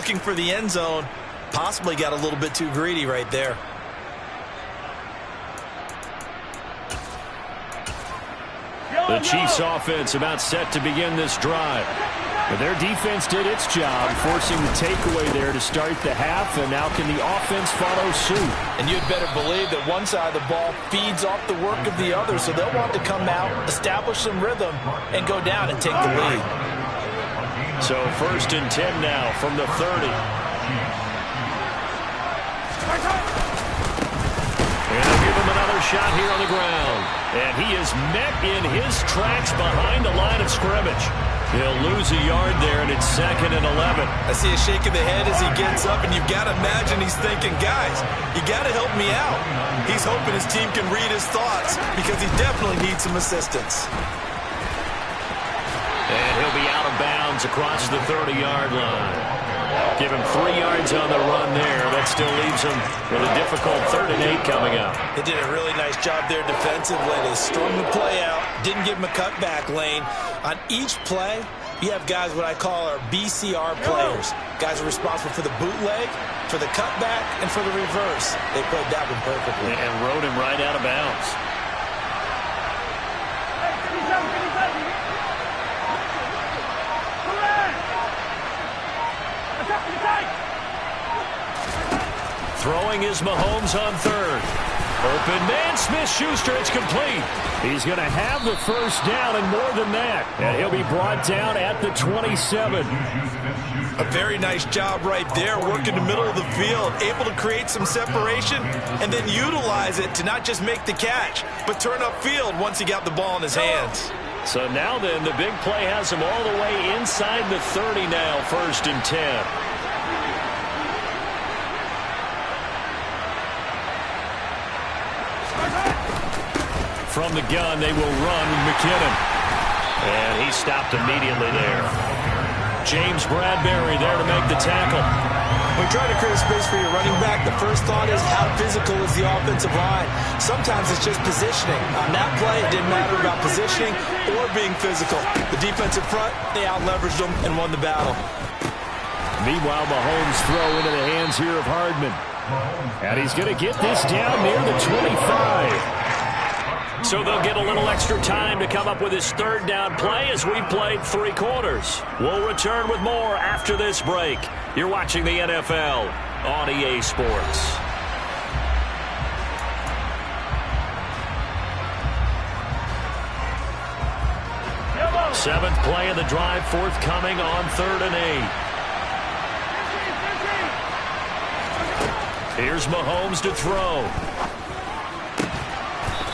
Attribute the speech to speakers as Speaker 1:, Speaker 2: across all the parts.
Speaker 1: looking for the end zone. Possibly got a little bit too greedy right there.
Speaker 2: The Chiefs offense about set to begin this drive. But their defense did its job, forcing the takeaway there to start the half, and now can the offense follow suit?
Speaker 1: And you'd better believe that one side of the ball feeds off the work of the other, so they'll want to come out, establish some rhythm, and go down and take the lead.
Speaker 2: So 1st and 10 now from the 30. And they'll give him another shot here on the ground. And he is met in his tracks behind the line of scrimmage. He'll lose a yard there, and it's 2nd and 11.
Speaker 1: I see a shake of the head as he gets up, and you've got to imagine he's thinking, guys, you got to help me out. He's hoping his team can read his thoughts because he definitely needs some assistance.
Speaker 2: And he'll be out of bounds across the 30-yard line. Give him 3 yards on the run there. That still leaves him with a difficult 3rd and 8 coming up.
Speaker 1: They did a really nice job there defensively. They strung the play out, didn't give him a cutback lane. On each play, you have guys what I call our BCR players. Guys are responsible for the bootleg, for the cutback, and for the reverse. They played that one perfectly.
Speaker 2: And rode him right out of bounds. Throwing is Mahomes on 3rd. Open man, Smith-Schuster, it's complete. He's going to have the first down and more than that. And he'll be brought down at the 27.
Speaker 1: A very nice job right there, working the middle of the field, able to create some separation and then utilize it to not just make the catch, but turn upfield once he got the ball in his hands.
Speaker 2: So now then, the big play has him all the way inside the 30 now, 1st and 10. From the gun, they will run with McKinnon. And he stopped immediately there. James Bradbury there to make the tackle.
Speaker 1: When trying to create space for your running back, the first thought is how physical is the offensive line. Sometimes it's just positioning. On that play, it didn't matter about positioning or being physical. The defensive front, they out-leveraged them and won the battle.
Speaker 2: Meanwhile, Mahomes throw into the hands here of Hardman. And he's going to get this down near the 25. So they'll get a little extra time to come up with his 3rd down play as we played 3 quarters. We'll return with more after this break. You're watching the NFL on EA Sports. Seventh play of the drive forthcoming on 3rd and 8. Here's Mahomes to throw.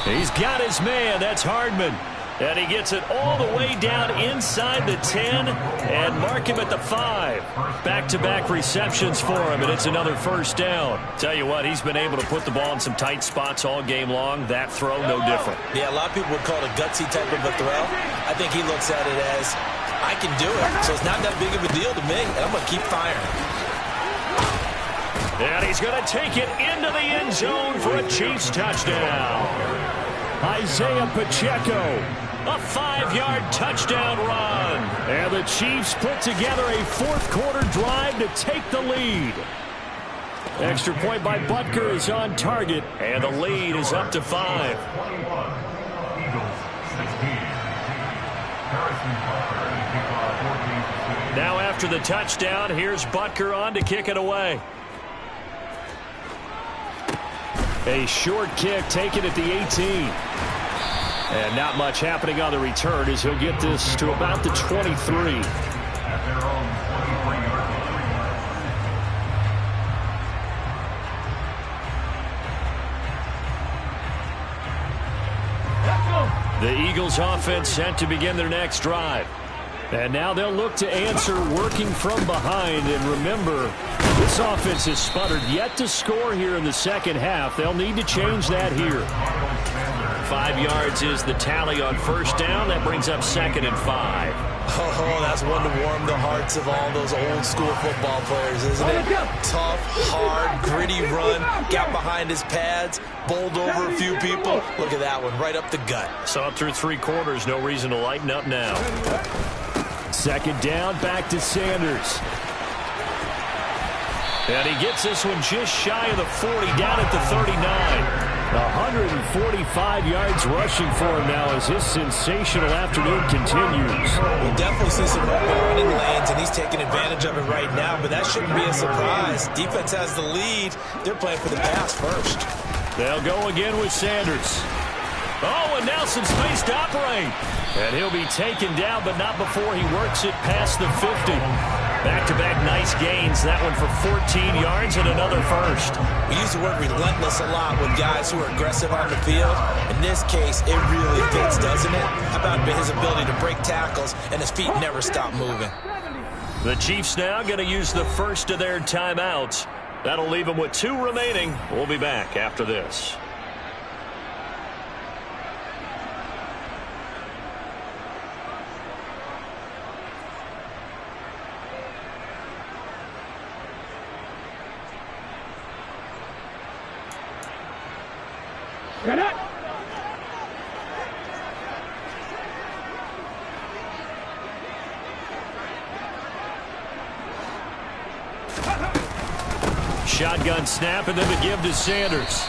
Speaker 2: He's got his man. That's Hardman. And he gets it all the way down inside the 10 and mark him at the 5. Back-to-back receptions for him, and it's another first down. Tell you what, he's been able to put the ball in some tight spots all game long. That throw, no different.
Speaker 1: Yeah, a lot of people would call it a gutsy type of a throw. I think he looks at it as, I can do it, so it's not that big of a deal to me, and I'm going to keep firing.
Speaker 2: And he's going to take it into the end zone for a Chiefs touchdown. Isaiah Pacheco, a 5-yard touchdown run. And the Chiefs put together a 4th-quarter drive to take the lead. Extra point by Butker is on target, and the lead is up to 5. Now after the touchdown, here's Butker on to kick it away. A short kick taken at the 18. And not much happening on the return as he'll get this to about the 23. The Eagles offense set to begin their next drive. And now they'll look to answer working from behind. And remember, this offense has sputtered yet to score here in the second half. They'll need to change that here. 5 yards is the tally on first down. That brings up 2nd and 5.
Speaker 1: Oh, that's one to warm the hearts of all those old school football players, isn't it? Tough, hard, gritty run, got behind his pads, bowled over a few people. Look at that one, right up the gut.
Speaker 2: Saw it through 3 quarters, no reason to lighten up now. Second down, back to Sanders. And he gets this one just shy of the 40, down at the 39. 145 yards rushing for him now as his sensational afternoon continues.
Speaker 1: We'll definitely see some open running lanes, and he's taking advantage of it right now, but that shouldn't be a surprise. Defense has the lead. They're playing for the pass first.
Speaker 2: They'll go again with Sanders. Oh, and now some space to operate. And he'll be taken down, but not before he works it past the 50. Back-to-back nice gains. That one for 14 yards and another first.
Speaker 1: We use the word relentless a lot with guys who are aggressive on the field. In this case, it really fits, doesn't it? How about his ability to break tackles and his feet never stop moving?
Speaker 2: The Chiefs now going to use the first of their timeouts. That'll leave them with 2 remaining. We'll be back after this.
Speaker 3: Get it!
Speaker 2: Shotgun snap and then the give to Sanders.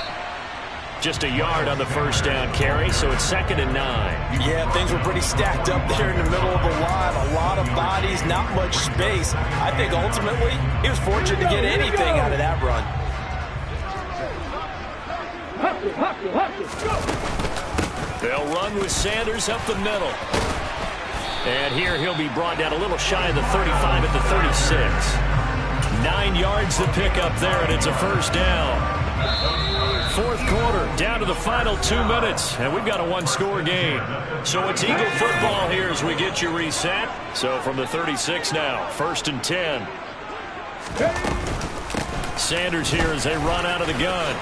Speaker 2: Just a yard on the first down carry, so it's 2nd and 9.
Speaker 1: Yeah, things were pretty stacked up there in the middle of the line. A lot of bodies, not much space. I think ultimately he was fortunate to get anything out of that run.
Speaker 2: They'll run with Sanders up the middle. And here he'll be brought down a little shy of the 35 at the 36. 9 yards to pick up there, and it's a first down. 4th quarter, down to the final 2 minutes, and we've got a 1-score game. So it's Eagle football here as we get you reset. So from the 36 now, 1st and 10. Sanders here as they run out of the gun.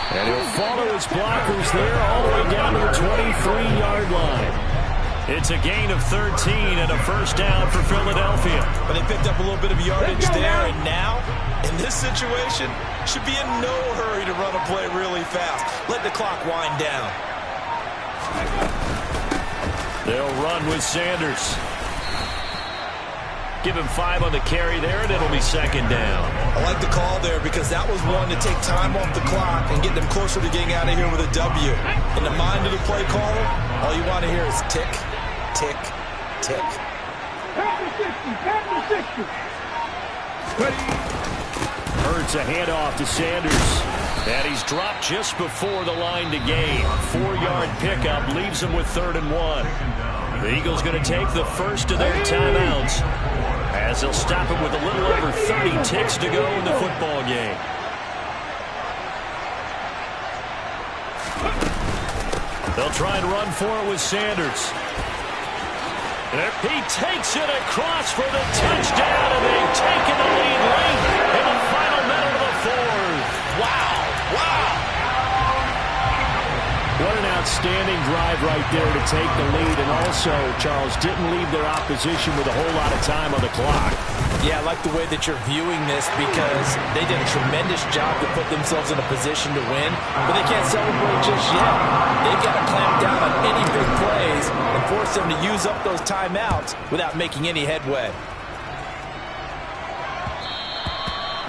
Speaker 2: And he'll follow his blockers there all the way down to the 23-yard line. It's a gain of 13 and a first down for Philadelphia.
Speaker 1: But they picked up a little bit of yardage there, and now, in this situation, should be in no hurry to run a play really fast. Let the clock wind down.
Speaker 2: They'll run with Sanders. Give him 5 on the carry there, and it'll be 2nd down.
Speaker 1: I like the call there because that was one to take time off the clock and get them closer to getting out of here with a W. In the mind of the play caller, all you want to hear is tick, tick, tick.
Speaker 2: Hurts a handoff to Sanders. And he's dropped just before the line to gain. 4-yard pickup leaves him with 3rd and 1. The Eagles going to take the first of their timeouts as they'll stop him with a little over 30 ticks to go in the football game. They'll try and run for it with Sanders. He takes it across for the touchdown, and they've taken the lead late in the final minute of the 4th.
Speaker 1: Wow, wow.
Speaker 2: What an outstanding drive right there to take the lead, and also, Charles, didn't leave their opposition with a whole lot of time on the clock.
Speaker 1: Yeah, I like the way that you're viewing this because they did a tremendous job to put themselves in a position to win, but they can't celebrate just yet. They've got to clamp down on any big plays and force them to use up those timeouts without making any headway.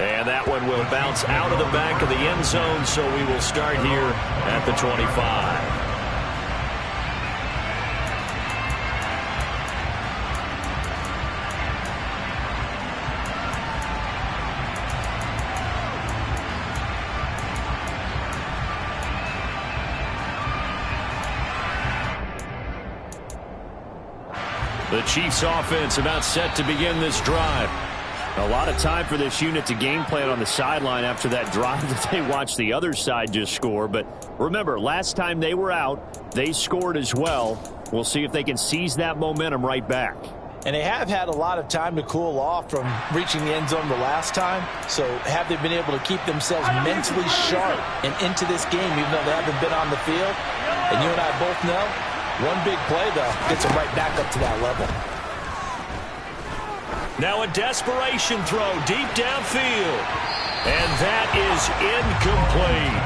Speaker 2: And that one will bounce out of the back of the end zone, so we will start here at the 25. The Chiefs offense about set to begin this drive. A lot of time for this unit to game plan on the sideline after that drive that they watched the other side just score. But remember, last time they were out, they scored as well. We'll see if they can seize that momentum right back.
Speaker 1: And they have had a lot of time to cool off from reaching the end zone the last time. So have they been able to keep themselves mentally sharp and into this game even though they haven't been on the field? And you and I both know, one big play, though, gets them right back up to that level.
Speaker 2: Now a desperation throw deep downfield. And that is incomplete.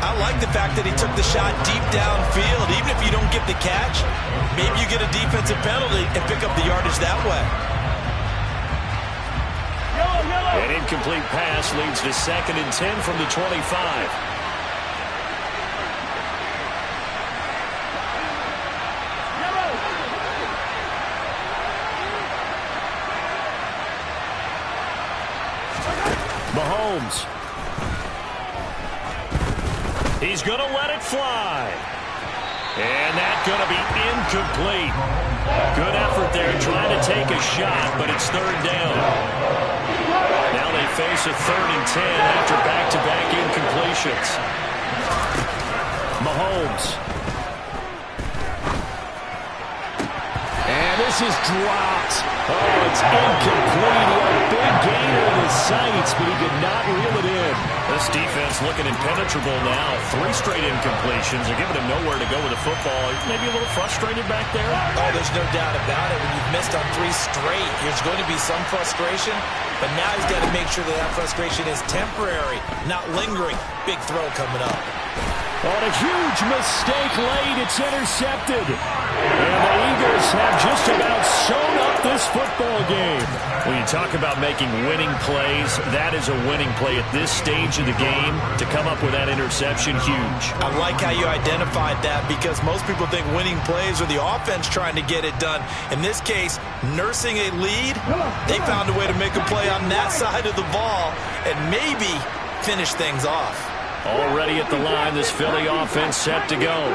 Speaker 1: I like the fact that he took the shot deep downfield. Even if you don't get the catch, maybe you get a defensive penalty and pick up the yardage that way.
Speaker 2: And incomplete pass leads to 2nd and 10 from the 25. Mahomes. He's going to let it fly. And that's going to be incomplete. Good effort there trying to take a shot, but it's 3rd down. Now they face a 3rd and 10 after back-to-back incompletions. Mahomes. And this is dropped. Oh, it's incomplete. He had a big gainer in his sights, but he did not reel it in. This defense looking impenetrable now. 3 straight incompletions. They're giving him nowhere to go with the football. Maybe a little frustrated back there.
Speaker 1: Oh, there's no doubt about it. When you've missed on 3 straight, there's going to be some frustration. But now he's got to make sure that frustration is temporary, not lingering. Big throw coming up.
Speaker 2: On a huge mistake late, it's intercepted. And the Eagles have just about sewn up this football game. When you talk about making winning plays, that is a winning play at this stage of the game. To come up with that interception, huge.
Speaker 1: I like how you identified that because most people think winning plays are the offense trying to get it done. In this case, nursing a lead, they found a way to make a play on that side of the ball and maybe finish things off.
Speaker 2: Already at the line, this Philly offense set to go.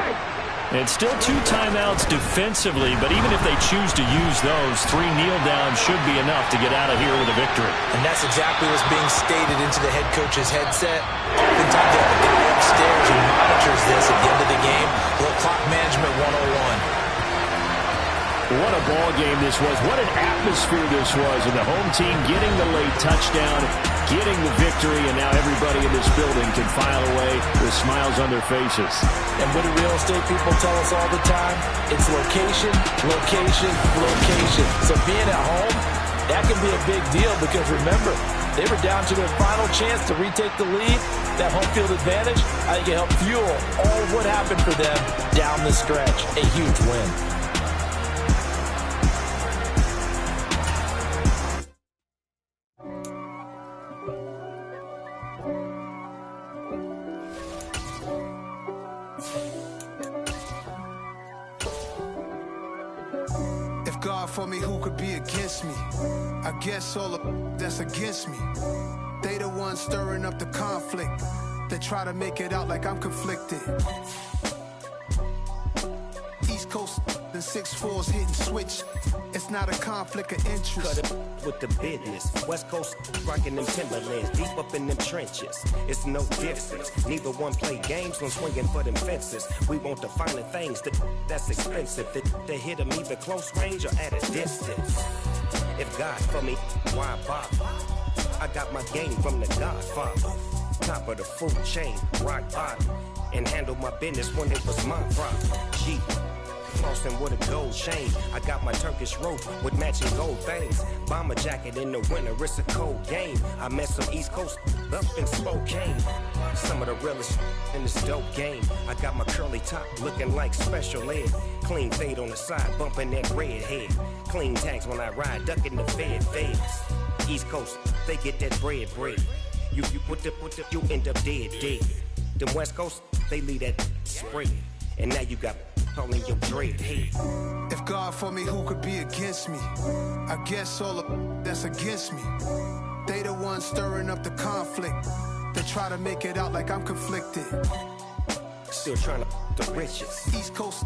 Speaker 2: It's still 2 timeouts defensively, but even if they choose to use those, 3 kneel downs should be enough to get out of here with a victory.
Speaker 1: And that's exactly what's being stated into the head coach's headset. Oftentimes they have a guy upstairs who monitors this at the end of the game. A little clock management 101.
Speaker 2: What a ball game this was. What an atmosphere this was. And the home team getting the late touchdown, getting the victory, and now everybody in this building can file away with smiles on their faces.
Speaker 1: And what do real estate people tell us all the time? It's location, location, location. So being at home, that can be a big deal because remember, they were down to their final chance to retake the lead. That home field advantage, I think it helped fuel all of what happened for them down the stretch. A huge win.
Speaker 4: God for me, who could be against me? I guess all of that's against me. They the ones stirring up the conflict. They try to make it out like I'm conflicted. East Coast and 6'4's hitting switch. It's not a conflict of interest.
Speaker 5: Cut it with the business. West Coast rocking them Timberlands, deep up in them trenches. It's no difference. Neither one play games when swinging for them fences. We want the finer things that's expensive. They hit them either close range or at a distance. If God for me, why bother? I got my game from the Godfather. Top of the food chain, rock bottom. And handle my business when it was my problem. G. Flossing with a gold chain. I got my Turkish rope with matching gold things. Bomber jacket in the winter, it's a cold game. I met some East Coast up in Spokane. Some of the realest in this dope game. I got my curly top looking like special ed. Clean fade on the side, bumping that red head. Clean tags when I ride, ducking the feds. East Coast, they get that bread. You put the, you end up dead. Them West Coast, they leave that spray. And now you got calling your dread head.
Speaker 4: If God for me, who could be against me? I guess all of that's against me. They the ones stirring up the conflict. They try to make it out like I'm conflicted.
Speaker 5: Still trying to the riches.
Speaker 4: East Coast.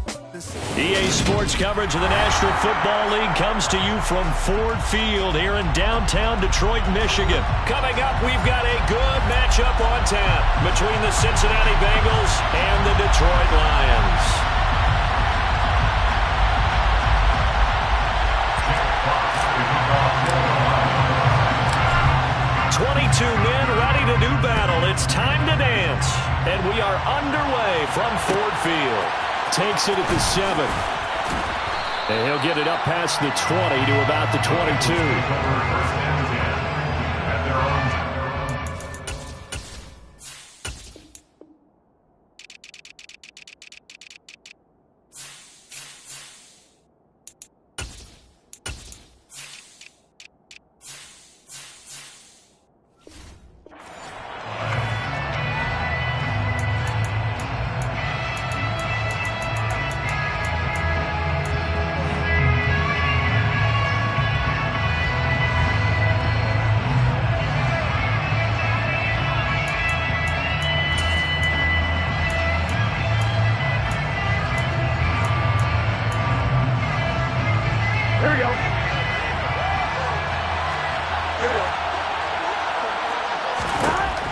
Speaker 2: EA Sports coverage of the National Football League comes to you from Ford Field here in downtown Detroit, Michigan. Coming up, we've got a good matchup on tap between the Cincinnati Bengals and the Detroit Lions. Men ready to do battle. It's time to dance. And we are underway from Ford Field. Takes it at the 7. And he'll get it up past the 20 to about the 22.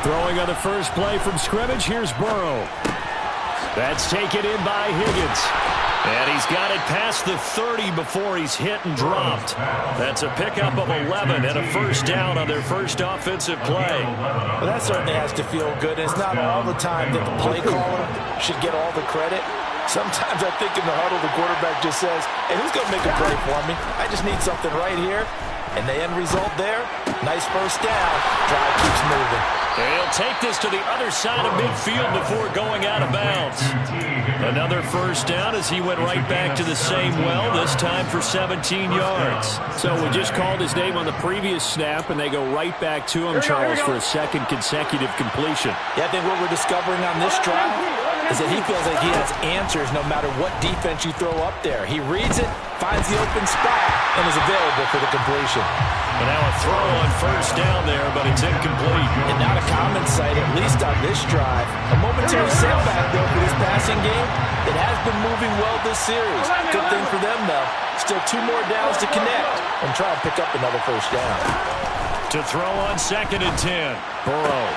Speaker 2: Throwing on the first play from scrimmage, here's Burrow. That's taken in by Higgins. And he's got it past the 30 before he's hit and dropped. That's a pickup of 11 and a first down on their first offensive play.
Speaker 1: Well, that certainly has to feel good. And it's not all the time that the play caller should get all the credit. Sometimes I think in the huddle, the quarterback just says, hey, who's going to make a play for me? I just need something right here. And the end result there, nice first down. Drive keeps moving.
Speaker 2: And he'll take this to the other side of midfield before going out of bounds. Another first down as he went right back to the same well, this time for 17 yards.
Speaker 6: So we just called his name on the previous snap, and they go right back to him, Charles, for a second consecutive completion.
Speaker 1: Yeah, I think what we're discovering on this drive is that he feels like he has answers no matter what defense you throw up there. He reads it, finds the open spot, and is available for the completion.
Speaker 2: But now a throw on first down there, but it's incomplete.
Speaker 1: And not a common sight, at least on this drive. A momentary setback, though, for this passing game. It has been moving well this series. Good thing for them, though. Still 2 more downs to connect and try and pick up another first down.
Speaker 2: To throw on 2nd and 10. Burrow.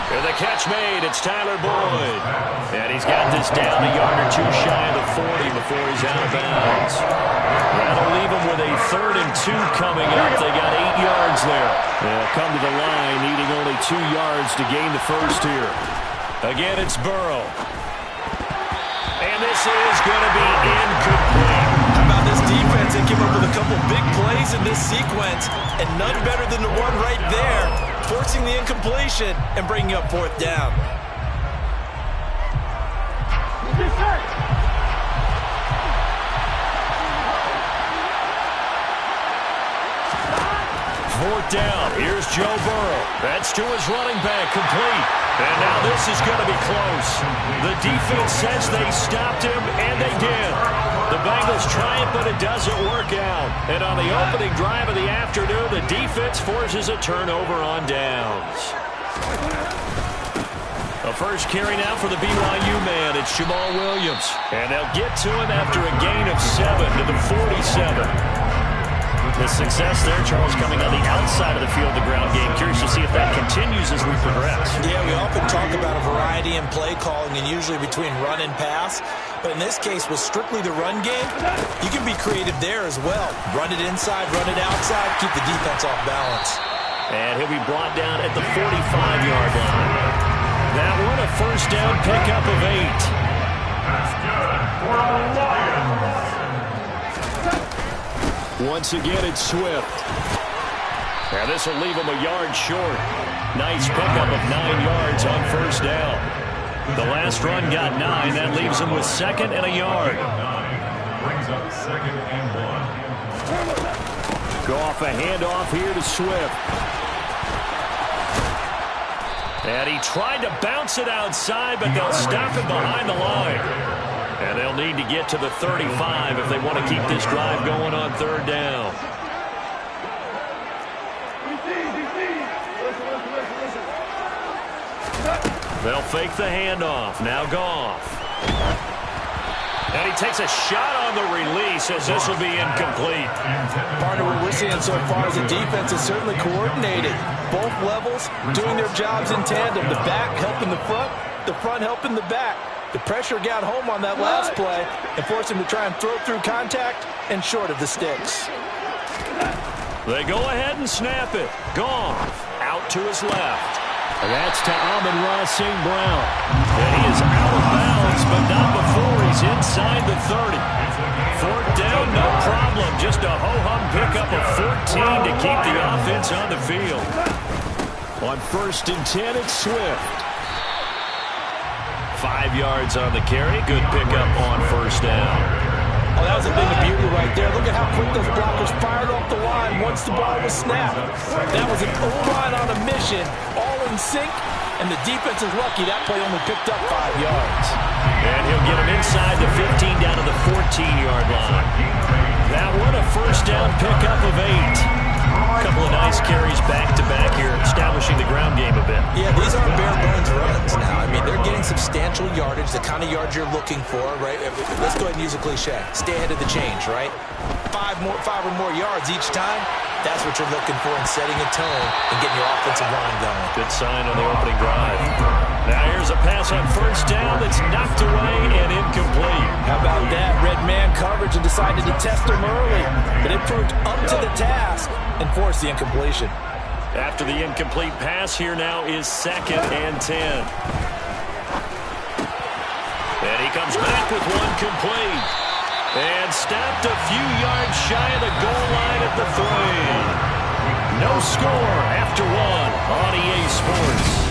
Speaker 2: And the catch made, it's Tyler Boyd. And he's got this down a yard or 2 shy of the 40 before he's out of bounds. That'll leave him with a 3rd and 2 coming up. They got 8 yards there. They'll come to the line, needing only 2 yards to gain the first here. Again, it's Burrow. And this is going to be incomplete.
Speaker 1: How about this defense? They came up with a couple big plays in this sequence, and none better than the one right there, forcing the incompletion and bringing up 4th down.
Speaker 2: Fourth down. Here's Joe Burrow. That's to his running back, complete. And now this is going to be close. The defense says they stopped him, and they did. The Bengals try it, but it doesn't work out. And on the opening drive of the afternoon, the defense forces a turnover on downs. The first carry now for the BYU man. It's Jamal Williams. And they'll get to him after a gain of 7 to the 47. The success there, Charles, coming on the outside of the field, the ground game. Curious to see if that continues as we progress.
Speaker 1: Yeah, we often talk about a variety in play calling and usually between run and pass. But in this case, with strictly the run game, you can be creative there as well. Run it inside, run it outside, keep the defense off balance.
Speaker 2: And he'll be brought down at the 45-yard line. That one, a first down pickup of 8. That's good for the Lions. Once again, it's Swift. Now this will leave him a yard short. Nice pickup of 9 yards on first down. The last run got 9. That leaves him with 2nd and a yard. Brings up 2nd and 1. Go off a handoff here to Swift. And he tried to bounce it outside, but they'll stop him behind the line. And they'll need to get to the 35 if they want to keep this drive going on 3rd down. They'll fake the handoff. Now Goff. And he takes a shot on the release as this will be incomplete.
Speaker 1: Part of what we're seeing so far is the defense is certainly coordinated. Both levels doing their jobs in tandem. The back helping the front helping the back. The pressure got home on that last play and forced him to try and throw through contact and short of the sticks.
Speaker 2: They go ahead and snap it. Goff out to his left. And that's to Amon-Ra St. Brown. And he is out of bounds, but not before he's inside the 30. 4th down, no problem. Just a ho-hum pickup of 14 to keep the offense on the field. On 1st and 10, it's Swift. 5 yards on the carry. Good pickup on first down.
Speaker 1: Oh, that was a thing of beauty right there. Look at how quick those blockers fired off the line once the ball was snapped. That was an O-line on a mission, all in sync, and the defense is lucky that play only picked up 5 yards.
Speaker 2: And he'll get him inside the 15 down to the 14-yard line. That one, a first down pickup of 8. A couple of nice carries back-to-back here, establishing the ground game a bit.
Speaker 1: Yeah, these aren't bare-bones runs now. I mean, they're getting substantial yardage, the kind of yards you're looking for, right? Let's go ahead and use a cliche. Stay ahead of the change, right? 5 or more yards each time. That's what you're looking for in setting a tone and getting your offensive line going.
Speaker 2: Good sign on the opening drive. Now here's a pass on first down that's knocked away and incomplete.
Speaker 1: How about that? Red man coverage and decided to test him early. But it proved up to the task and forced the incompletion.
Speaker 2: After the incomplete pass, here now is 2nd and 10. And he comes back with one complete. And stopped a few yards shy of the goal line at the 3. No score after 1 on EA Sports.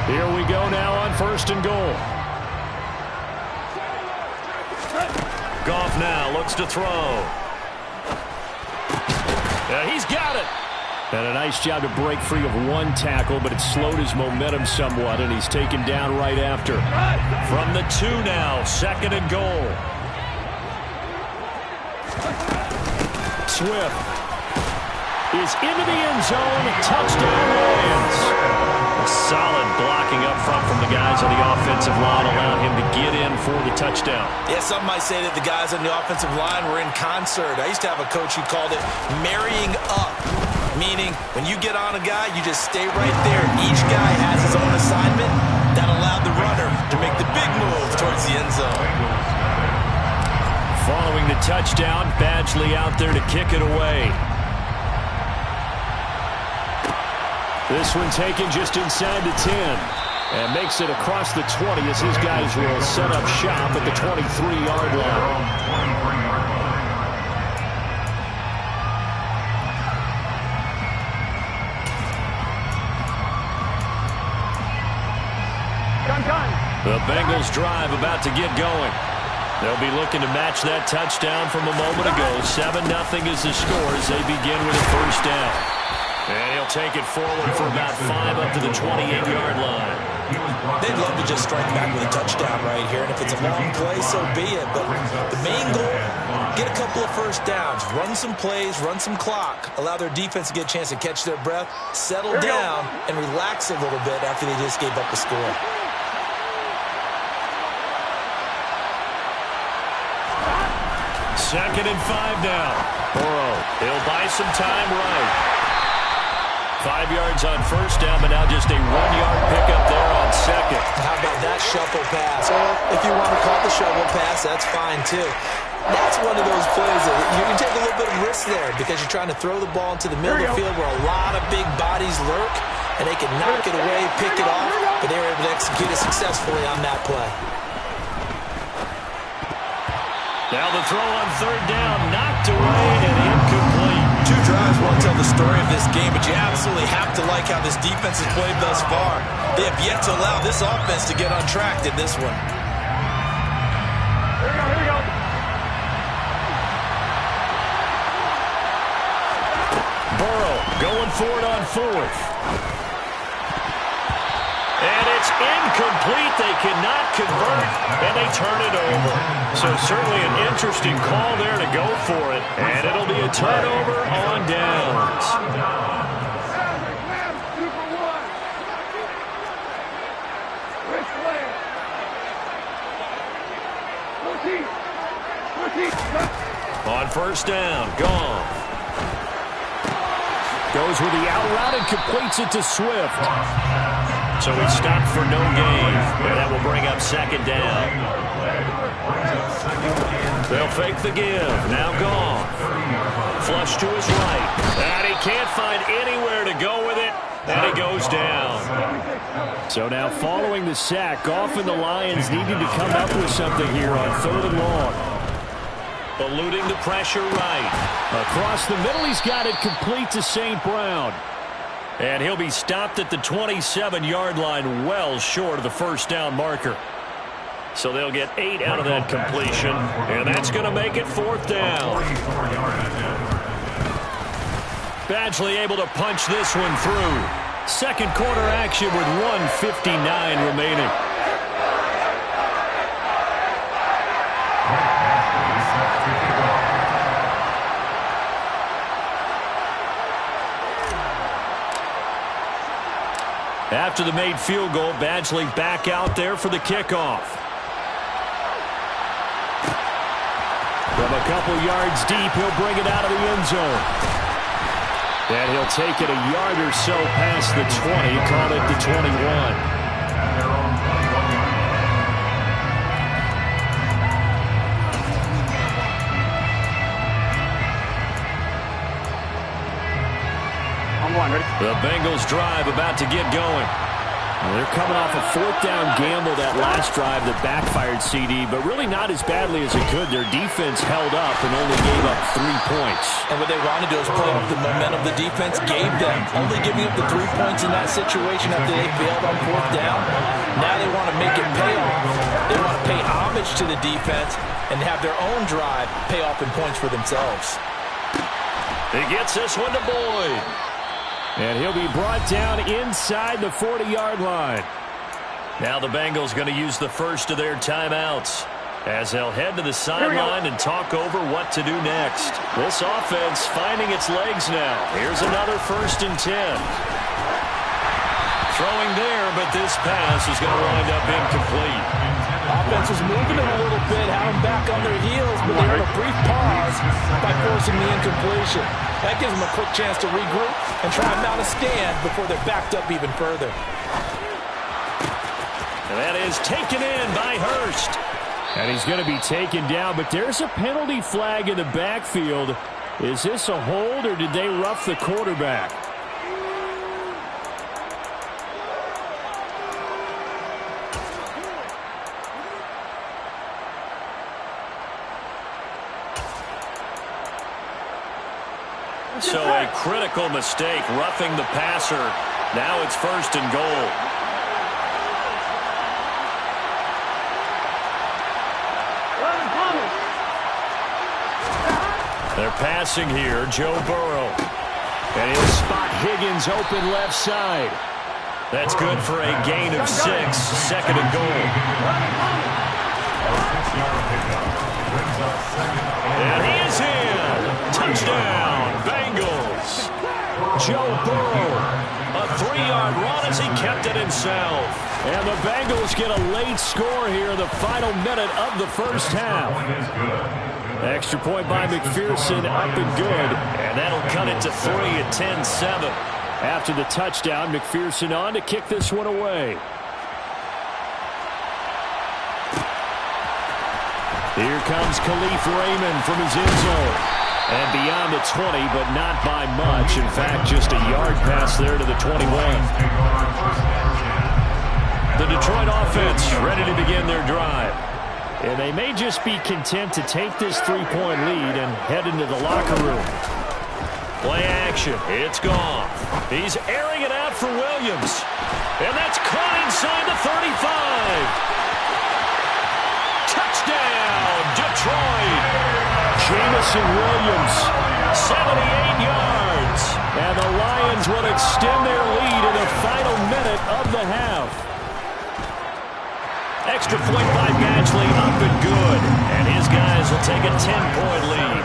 Speaker 2: Here we go now on 1st and goal. Goff now looks to throw. Yeah, he's got it. And a nice job to break free of one tackle, but it slowed his momentum somewhat, and he's taken down right after. From the 2 now, 2nd and goal. Swift is into the end zone. Touchdown, Lions. Solid blocking up front from the guys on the offensive line allowed him to get in for the touchdown.
Speaker 1: Yeah, some might say that the guys on the offensive line were in concert. I used to have a coach who called it marrying up, meaning when you get on a guy, you just stay right there. Each guy has his own assignment. That allowed the runner to make the big move towards the end zone.
Speaker 2: Following the touchdown, Badgley out there to kick it away. This one taken just inside the 10 and makes it across the 20 as his guys will set up shop at the 23-yard line. The Bengals drive about to get going. They'll be looking to match that touchdown from a moment ago. 7-0 is the score as they begin with a first down. And he'll take it forward for about 5 up to the 28-yard line.
Speaker 1: They'd love to just strike back with a touchdown right here, and if it's a long play, so be it. But the main goal, get a couple of first downs, run some plays, run some clock, allow their defense to get a chance to catch their breath, settle down, and relax a little bit after they just gave up the score.
Speaker 2: Second and 5 now. Burrow, he'll buy some time right. 5 yards on first down, but now just a 1-yard pickup there on second.
Speaker 1: How about that shuffle pass? Or if you want to call it the shovel pass, that's fine too. That's one of those plays that you can take a little bit of risk there because you're trying to throw the ball into the middle of the field where a lot of big bodies lurk, and they can knock it away, pick it off, but they were able to execute it successfully on that play.
Speaker 2: Now the throw on third down, knocked away and incomplete.
Speaker 1: 2 drives won't tell the story of this game, but you absolutely have to like how this defense has played thus far. They have yet to allow this offense to get on track in this one.
Speaker 3: Here we go.
Speaker 2: Burrow going for it on 4th. And it's incomplete. They cannot convert, and they turn it over. So certainly an interesting call there to go for it, and it'll be a turnover on downs. On first down, gone. Goes with the out route and completes it to Swift. So he stopped for no gain, and that will bring up 2nd down. They'll fake the give. Now gone. Flush to his right. And he can't find anywhere to go with it, and he goes down. So now following the sack, Goff and the Lions needing to come up with something here on 3rd and long. Eluding the pressure right. Across the middle, he's got it complete to St. Brown. And he'll be stopped at the 27-yard line, well short of the first down marker. So they'll get 8 out of that completion, and that's going to make it 4th down. Badgley able to punch this one through. Second quarter action with 1:59 remaining.
Speaker 6: after the made field goal, Badgley back out there for the kickoff. From a couple yards deep, he'll bring it out of the end zone. And he'll take it a yard or so past the 20, call it the 21. The Bengals drive about to get going. Well, they're coming off a fourth down gamble that last drive that backfired, CD, but really not as badly as it could. Their defense held up and only gave up 3 points.
Speaker 1: And what they want to do is play off the momentum the defense gave them. Only giving up the 3 points in that situation after they failed on fourth down. Now they want to make it pay off. They want to pay homage to the defense and have their own drive pay off in points for themselves.
Speaker 6: He gets this one to Boyd. And he'll be brought down inside the 40-yard line. Now the Bengals going to use the first of their timeouts as they'll head to the sideline and talk over what to do next. This offense finding its legs now. Here's another 1st and 10. Throwing there, but this pass is going to wind up incomplete.
Speaker 1: Offense was moving them a little bit, had them back on their heels, but they had a brief pause by forcing the incompletion. That gives them a quick chance to regroup and try and mount a stand before they're backed up even further.
Speaker 6: And that is taken in by Hurst. And he's going to be taken down, but there's a penalty flag in the backfield. Is this a hold, or did they rough the quarterback? So a critical mistake, roughing the passer. Now it's 1st and goal. They're passing here, Joe Burrow. And he'll spot Higgins open left side. That's good for a gain of 6, 2nd and goal. And he is in. Touchdown, Bengals. Joe Burrow, a 3-yard run as he kept it himself. And the Bengals get a late score here in the final minute of the first half. Extra point by McPherson, up and good. And that'll cut it to 3 at 10-7. After the touchdown, McPherson on to kick this one away. Here comes Khalif Raymond from his end zone. And beyond the 20, but not by much. In fact, just a yard pass there to the 21. The Detroit offense ready to begin their drive. And they may just be content to take this 3-point lead and head into the locker room. Play action. It's gone. He's airing it out for Williams. And that's caught inside the 35. Touchdown, Detroit. Jamison Williams, 78 yards. And the Lions will extend their lead in the final minute of the half. Extra point by Badgley, up and good. And his guys will take a 10-point lead.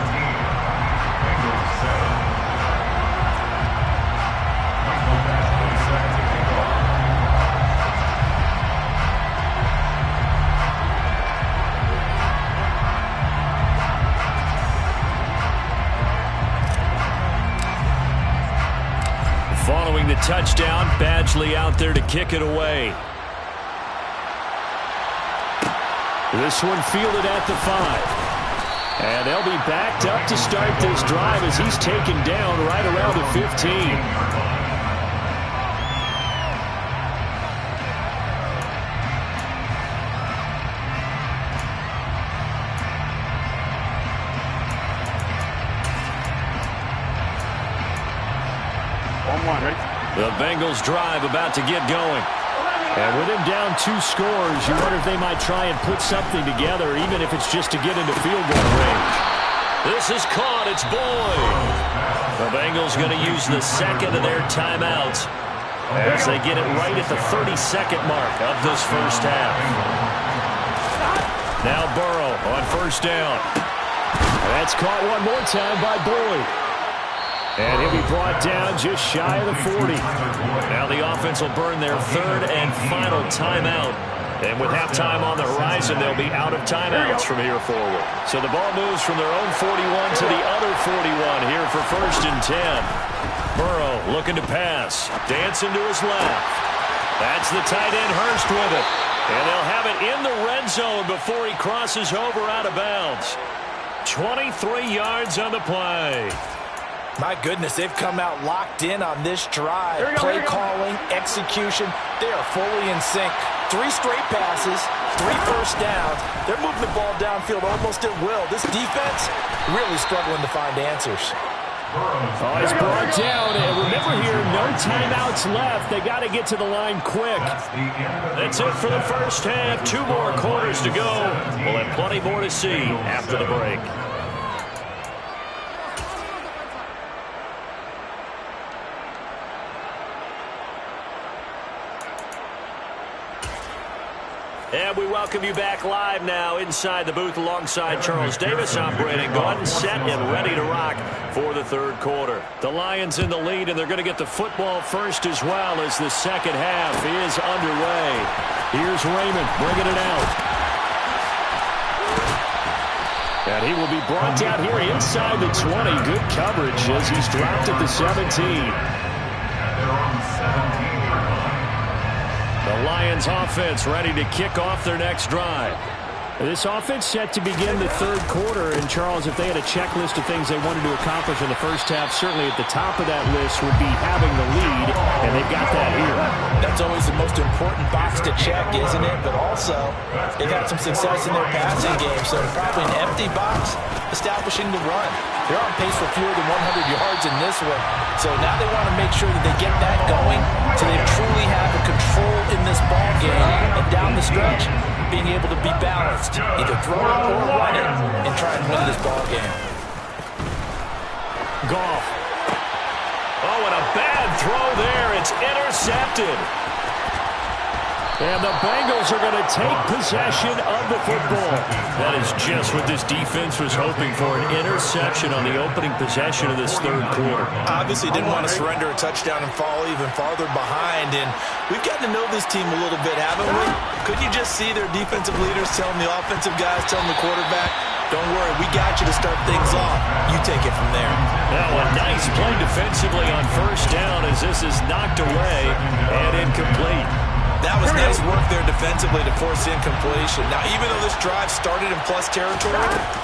Speaker 6: Following the touchdown, Badgley out there to kick it away. This one fielded at the 5. And they'll be backed up to start this drive as he's taken down right around the 15. The Bengals drive about to get going. And with him down 2 scores, you wonder if they might try and put something together, even if it's just to get into field goal range. This is caught. It's Boyd. The Bengals going to use the second of their timeouts as they get it right at the 32nd mark of this first half. Now Burrow on 1st down. That's caught one more time by Boyd.
Speaker 2: And he'll be brought down just shy of the 40. Now the offense will burn their third and final timeout. And with halftime on the horizon, they'll be out of timeouts from here forward. So the ball moves from their own 41 to the other 41 here for 1st and 10. Burrow looking to pass. Dancing to his left. That's the tight end Hurst with it. And they'll have it in the red zone before he crosses over out of bounds. 23 yards on the play.
Speaker 1: My goodness, they've come out locked in on this drive. Play calling, execution, they are fully in sync. 3 straight passes, 3 first downs. They're moving the ball downfield almost at will. This defense really struggling to find answers.
Speaker 2: Oh, he's brought down. And remember here, no timeouts left. They got to get to the line quick.
Speaker 6: That's it for the first half. 2 more quarters to go. We'll have plenty more to see after the break. And we welcome you back live now inside the booth alongside Charles Davis. I'm Brandon Gaudin, set and ready to rock for the 3rd quarter. The Lions in the lead, and they're going to get the football first as well as the second half is underway. Here's Raymond bringing it out. And he will be brought down here inside the 20. Good coverage as he's dropped at the 17. The Lions offense ready to kick off their next drive.
Speaker 2: This offense set to begin the 3rd quarter. And, Charles, if they had a checklist of things they wanted to accomplish in the first half, certainly at the top of that list would be having the lead, and they've got that here.
Speaker 1: That's always the most important box to check, isn't it? But also, they've had some success in their passing game, so probably an empty box establishing the run. They're on pace for fewer than 100 yards in this one. So now they want to make sure that they get that going so they truly have a control in this ball game. And down the stretch, being able to be balanced, either throw it or run it, and try and win this ball game.
Speaker 6: Goff. Oh, and a bad throw there. It's intercepted.
Speaker 2: And the Bengals are going to take possession of the football.
Speaker 6: That is just what this defense was hoping for, an interception on the opening possession of this 3rd quarter.
Speaker 1: Obviously didn't want to surrender a touchdown and fall even farther behind. And we've gotten to know this team a little bit, haven't we? Could you just see their defensive leaders telling the offensive guys, telling the quarterback, don't worry, we got you to start things off. You take it from there.
Speaker 6: Now a nice play defensively on 1st down as this is knocked away and incomplete.
Speaker 1: That was nice work there defensively to force incompletion. Now, even though this drive started in plus territory,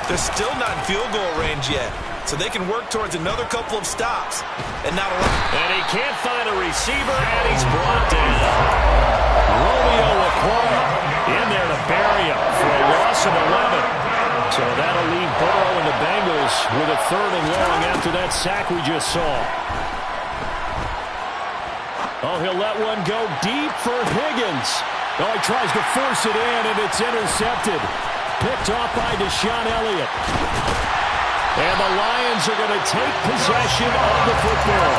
Speaker 1: they're still not in field goal range yet. So they can work towards another couple of stops and not allow.
Speaker 6: And he can't find a receiver, and he's brought down. Romeo Okwara in there to bury him for a loss of 11.
Speaker 2: So that'll leave Burrow and the Bengals with a 3rd and long after that sack we just saw. Oh, he'll let one go deep for Higgins. Oh, he tries to force it in, and it's intercepted. Picked off by Deshaun Elliott. And the Lions are going to take possession of the football.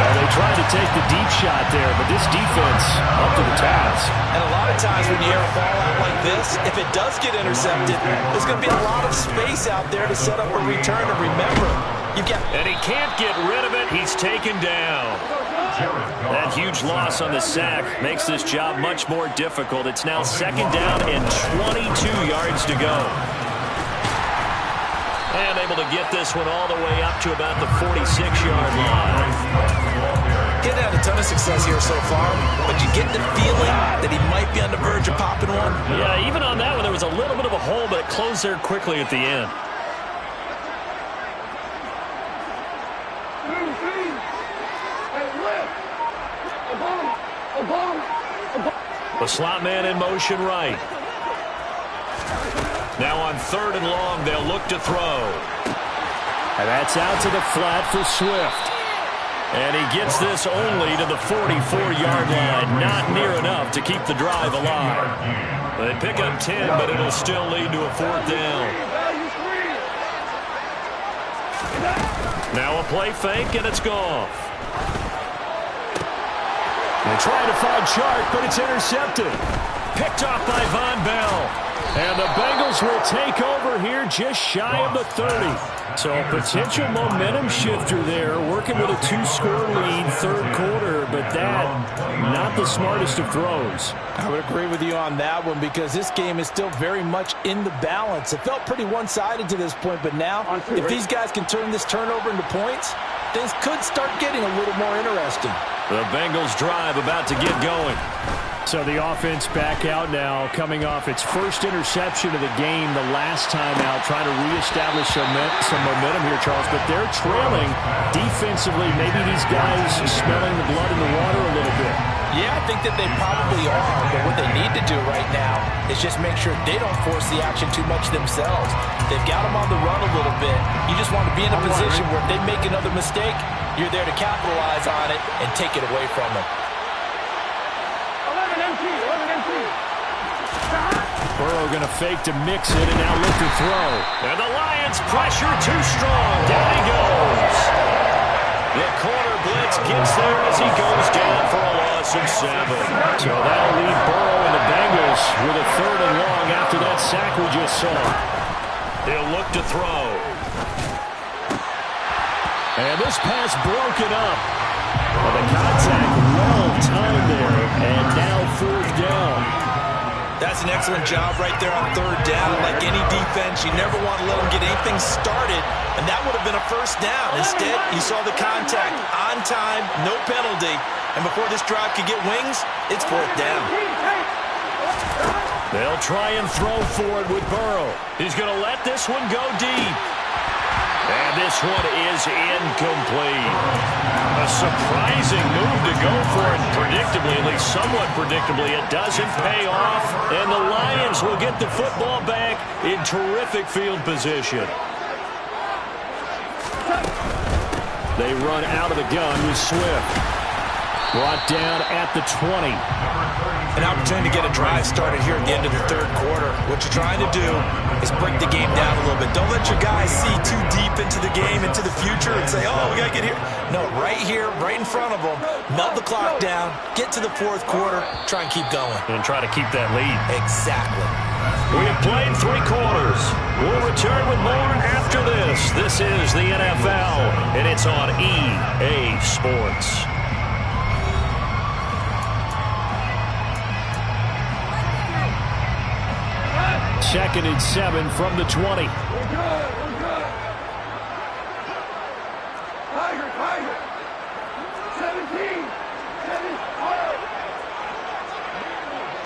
Speaker 2: So they tried to take the deep shot there, but this defense up to the task.
Speaker 1: And a lot of times when you air a ball out like this, if it does get intercepted, there's going to be a lot of space out there to set up a return. And remember, you've got...
Speaker 6: And he can't get rid of it. He's taken down. That huge loss on the sack makes this job much more difficult. It's now 2nd down and 22 yards to go. And able to get this one all the way up to about the 46-yard line.
Speaker 1: He's had a ton of success here so far, but you get the feeling that he might be on the verge of popping one.
Speaker 6: Yeah, even on that one, there was a little bit of a hole, but it closed there quickly at the end. The slot man in motion right. Now on 3rd and long, they'll look to throw.
Speaker 2: And that's out to the flat for Swift.
Speaker 6: And he gets this only to the 44-yard line. Not near enough to keep the drive alive. They pick up 10, but it'll still lead to a 4th down. Now a play fake, and it's gone.
Speaker 2: They're trying to find Chark, but it's intercepted.
Speaker 6: Picked off by Von Bell.
Speaker 2: And the Bengals will take over here just shy of the 30. So a potential momentum shifter there, working with a 2-score lead, third quarter, but that, not the smartest of throws.
Speaker 1: I would agree with you on that one because this game is still very much in the balance. It felt pretty one-sided to this point, but now, if these guys can turn this turnover into points, things could start getting a little more interesting.
Speaker 2: The Bengals drive about to get going. So the offense back out now, coming off its first interception of the game the last time out, trying to reestablish some momentum here, Charles. But they're trailing defensively. Maybe these guys are smelling the blood in the water a little bit.
Speaker 1: Yeah, I think that they probably are. But what they need to do right now is just make sure they don't force the action too much themselves. They've got them on the run a little bit. You just want to be in a position where if they make another mistake, you're there to capitalize on it and take it away from them.
Speaker 2: Burrow going to fake to mix it and now look to throw. And the Lions pressure too strong. Down he goes. The corner blitz gets there as he goes down for a loss of 7. So that'll leave Burrow and the Bengals with a 3rd and long after that sack we just saw. They'll look to throw. And this pass broken up. Well, the contact well timed there, and now 4th down.
Speaker 1: That's an excellent job right there on 3rd down. Like any defense, you never want to let them get anything started, and that would have been a 1st down. Instead, you saw the contact on time, no penalty, and before this drive could get wings, it's 4th down.
Speaker 2: They'll try and throw for it with Burrow. He's going to let this one go deep. And this one is incomplete. A surprising move to go for it predictably, at least somewhat predictably. It doesn't pay off, and the Lions will get the football back in terrific field position. They run out of the gun with Swift. Brought down at the 20.
Speaker 1: An opportunity to get a drive started here at the end of the 3rd quarter. What you're trying to do is break the game down a little bit. Don't let your guys see too deep into the game, into the future, and say, oh, we got to get here. No, right here, right in front of them, melt the clock down, get to the 4th quarter, try and keep going.
Speaker 2: And try to keep that lead.
Speaker 1: Exactly.
Speaker 2: We have played 3 quarters. We'll return with more after this. This is the NFL, and it's on EA Sports. 2nd and 7 from the 20.
Speaker 3: We're good. Tiger. 17.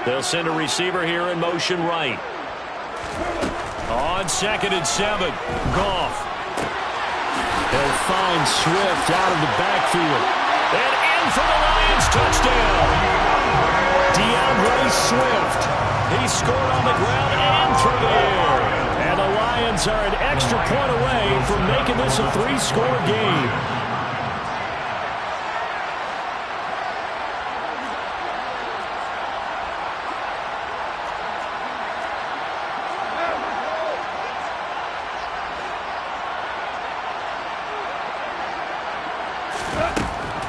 Speaker 2: They'll send a receiver here in motion right. On 2nd and 7, Goff. They'll find Swift out of the backfield. And in for the Lions touchdown. DeAndre Swift. He scored on the ground and through the air. And the Lions are an extra point away from making this a 3-score game.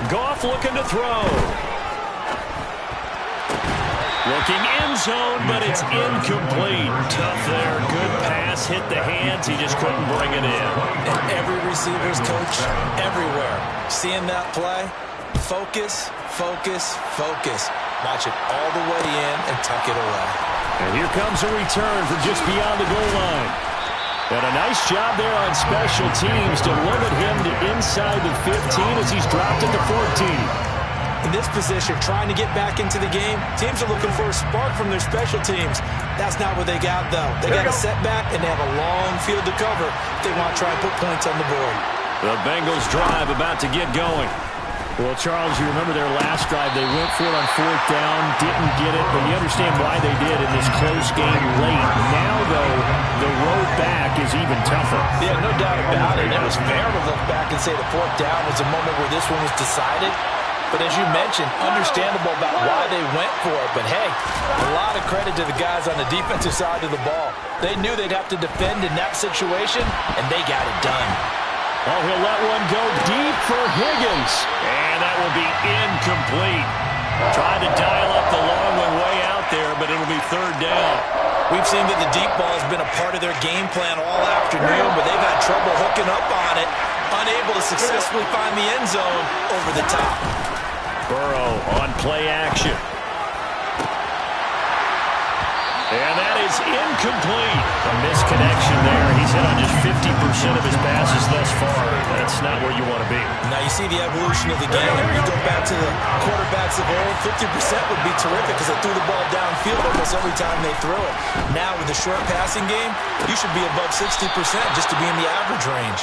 Speaker 2: Goff looking to throw. Looking end zone, but it's incomplete. Tough there. Good pass. Hit the hands. He just couldn't bring it in.
Speaker 1: And every receiver's coach everywhere. Seeing that play, focus. Watch it all the way in and tuck it away.
Speaker 2: And here comes a return from just beyond the goal line. And a nice job there on special teams to limit him to inside the 15 as he's dropped at the 14.
Speaker 1: In this position, trying to get back into the game, teams are looking for a spark from their special teams. That's not what they got, though. They got a setback, and they have a long field to cover if they want to try and put points on the board.
Speaker 2: The Bengals drive about to get going. Well, Charles, you remember their last drive. They went for it on 4th down, didn't get it, but you understand why they did in this close game late. Now, though, the road back is even tougher.
Speaker 1: Yeah, no doubt about it. It was fair to look back and say the 4th down was a moment where this one was decided. But as you mentioned, understandable about why they went for it. But, hey, a lot of credit to the guys on the defensive side of the ball. They knew they'd have to defend in that situation, and they got it done.
Speaker 2: Oh, he'll let one go deep for Higgins. And that will be incomplete. Tried to dial up the long one way out there, but it'll be 3rd down.
Speaker 1: We've seen that the deep ball has been a part of their game plan all afternoon, but they've had trouble hooking up on it, unable to successfully find the end zone over the top.
Speaker 2: Burrow on play action. And that is incomplete. A misconnection there. He's hit on just 50% of his passes thus far. That's not where you want to be.
Speaker 1: Now you see the evolution of the game. You go back to the quarterbacks of old, 50% would be terrific because they threw the ball downfield almost every time they threw it. Now with the short passing game, you should be above 60% just to be in the average range.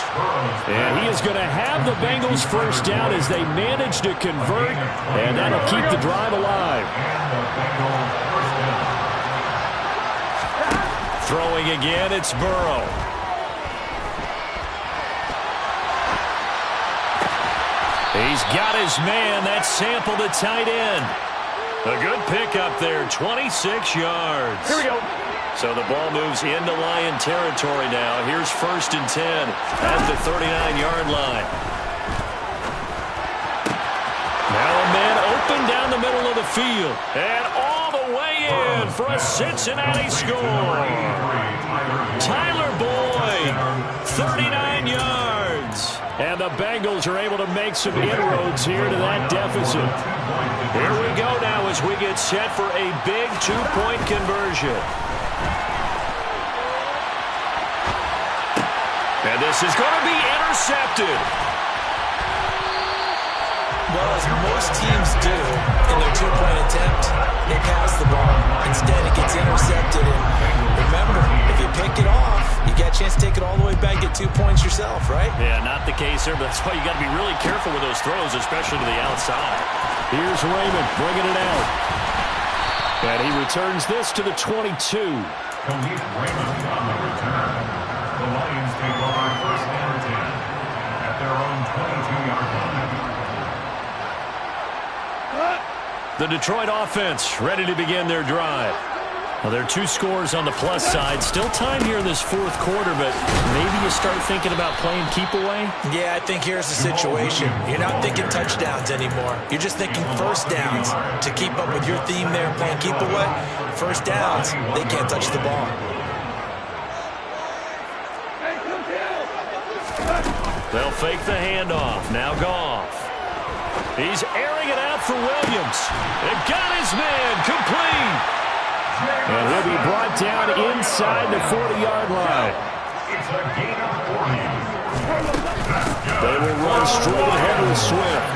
Speaker 2: And he is going to have the Bengals first down as they manage to convert, and that'll keep the drive alive. Throwing again, it's Burrow. He's got his man. That's Sample, the tight end. A good pickup there, 26 yards.
Speaker 6: Here we go.
Speaker 2: So the ball moves into Lion territory now. Here's 1st and 10 at the 39-yard line. Now a man open down the middle of the field. And all the way in for a Cincinnati score. Tyler Boyd, 39 yards. And the Bengals are able to make some inroads here to that deficit. Here we go now as we get set for a big 2-point conversion. And this is going to be intercepted.
Speaker 1: Well, as most teams do in their 2-point attempt, they pass the ball. Instead, it gets intercepted. And remember, if you pick it off, you get a chance to take it all the way back, get 2 points yourself, right?
Speaker 2: Yeah, not the case there, but that's why you got to be really careful with those throws, especially to the outside.
Speaker 6: Here's Raymond bringing it out. And he returns this to the 22.
Speaker 3: Khalif Raymond on the return. The Lions take over 1st and 10 at their own 22-yard line.
Speaker 2: The Detroit offense ready to begin their drive. Well, there are 2 scores on the plus side. Still time here in this 4th quarter, but maybe you start thinking about playing keep away?
Speaker 1: Yeah, I think here's the situation. You're not thinking touchdowns anymore. You're just thinking first downs to keep up with your theme there, playing keep away. First downs, they can't touch the ball.
Speaker 2: They'll fake the handoff. Now Goff. He's airing it out for Williams. It got his man complete.
Speaker 6: And he'll be brought down inside the 40-yard line.
Speaker 3: It's a gain of 40.
Speaker 6: They will run straight ahead with Swift.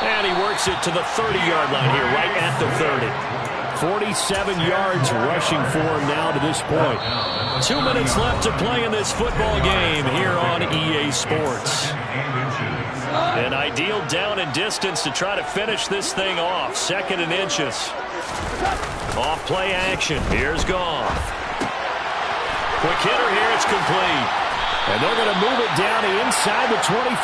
Speaker 2: And he works it to the 30-yard line here, right at the 30.
Speaker 6: 47 yards rushing for him now to this point.
Speaker 2: 2 minutes left to play in this football game here on EA Sports. An ideal down and distance to try to finish this thing off. 2nd and inches. Off play action. Here's Goff. Quick hitter here. It's complete.
Speaker 6: And they're going to move it down inside the 25.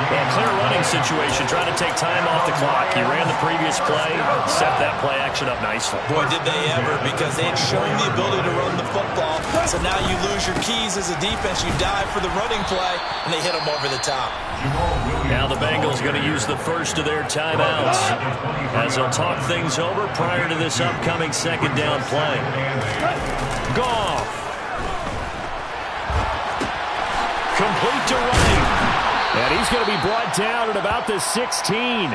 Speaker 2: Well, clear running situation. Trying to take time off the clock. He ran the previous play. Set that play action up nicely.
Speaker 1: Boy, did they ever, because they had shown the ability to run the football. So now you lose your keys as a defense. You dive for the running play, and they hit them over the top.
Speaker 2: Now the Bengals going to use the first of their timeouts as they'll talk things over prior to this upcoming 2nd down play. Goff. Complete to Wright.
Speaker 6: And he's going to be brought down at about the 16.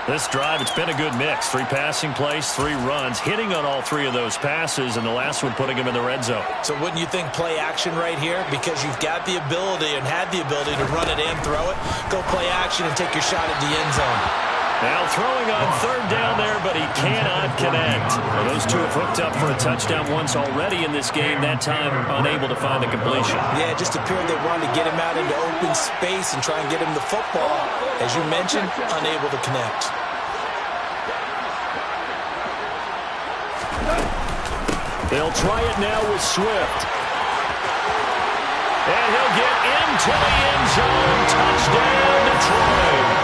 Speaker 2: This drive, it's been a good mix. 3 passing plays, 3 runs, hitting on all 3 of those passes, and the last one putting him in the red zone.
Speaker 1: So wouldn't you think play action right here? Because you've got the ability and had the ability to run it and throw it. Go play action and take your shot at the end zone.
Speaker 2: Now throwing on 3rd down there, but he cannot connect. Well, those 2 have hooked up for a touchdown once already in this game, that time unable to find the completion.
Speaker 1: Yeah, it just appeared they wanted to get him out into open space and try and get him the football. As you mentioned, unable to connect.
Speaker 6: They'll try it now with Swift.
Speaker 2: And he'll get into the end zone. Touchdown, Detroit.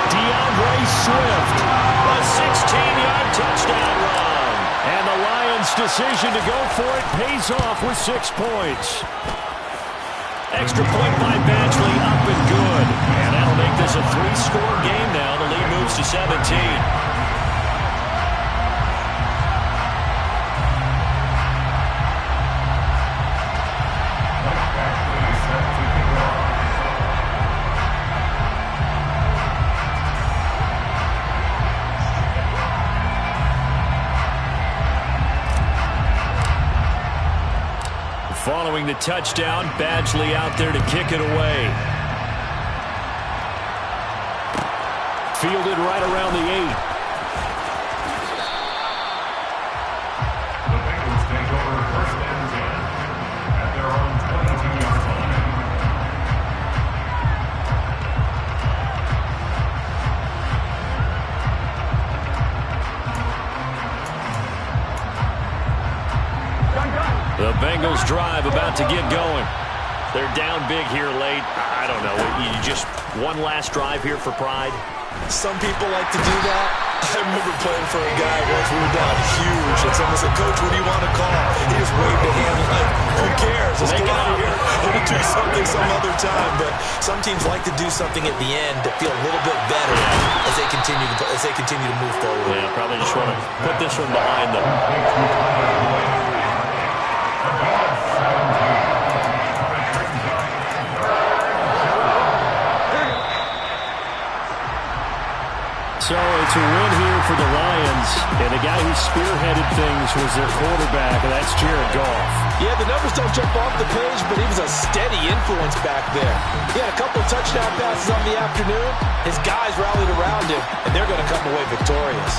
Speaker 6: DeAndre Swift.
Speaker 2: A 16-yard touchdown run.
Speaker 6: And the Lions' decision to go for it pays off with 6 points.
Speaker 2: Extra point by Badgley, up and good. And that'll make this a 3-score game now. The lead moves to 17. Following the touchdown, Badgley out there to kick it away. Fielded right around the 8.
Speaker 3: The Bengals take over first and 10 at their own 22-yard line.
Speaker 2: The Bengals drive about to get going. They're down big here late. I don't know. You just one last drive here for pride.
Speaker 1: Some people like to do that. I remember playing for a guy once. We were down huge, and someone said, "Coach, what do you want to call?" He just waved a hand like, "Who cares? Let's get out of here. We'll do something some other time." But some teams like to do something at the end to feel a little bit better as they continue to move forward.
Speaker 2: Yeah, probably just want to put this one behind them. So it's a win here for the Lions, and the guy who spearheaded things was their quarterback, and that's Jared Goff.
Speaker 1: Yeah, the numbers don't jump off the page, but he was a steady influence back there. He had a couple touchdown passes on the afternoon. His guys rallied around him, and they're going to come away victorious.